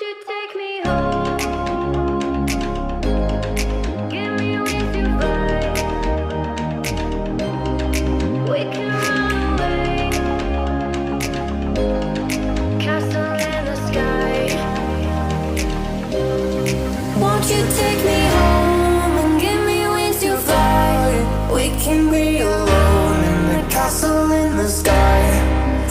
Won't you take me home? Give me wings to fly. We can run away. Castle in the sky. Won't you take me home and give me wings to fly? We can be alone in the castle in the sky.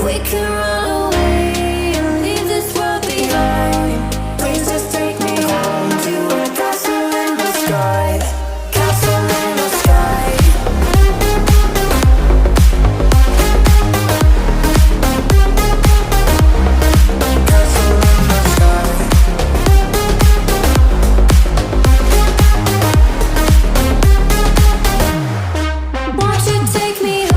We can run away and leave this world behind. Please just take me home to a castle in the sky. Castle in the sky. Castle in the sky. Won't you take me home?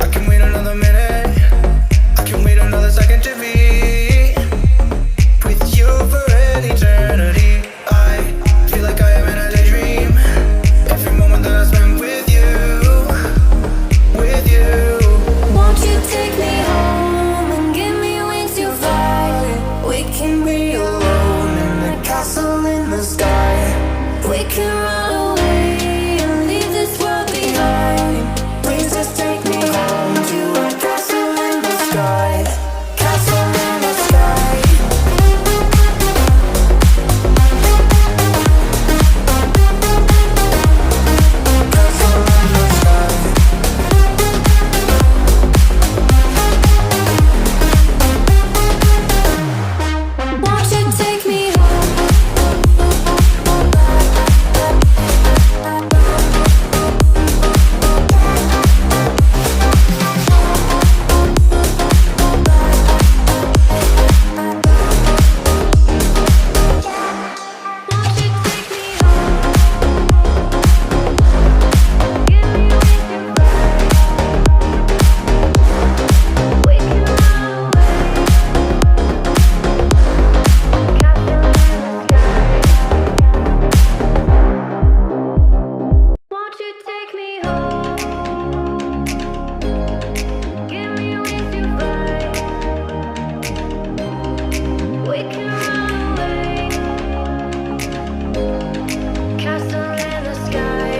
I can wait another minute. I can wait another second to be with you for an eternity. I feel like I am in a daydream. Every moment that I spend with you, with you. Won't you take me home and give me wings to fly? We can be alone in the castle in the sky. We can run away and leave this world behind. Please just take me home to a castle in the sky. Castle in the sky. Castle in the sky. Won't you take me home? Won't you take me home? Give me wings to fly. We can run away. Castle in the sky. Won't you take me home? Give me wings to fly. We can run away. Castle in the sky.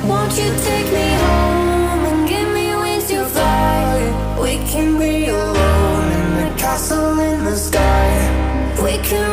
Won't you take me home and give me wings to fly? We can be alone in the castle in the sky. We can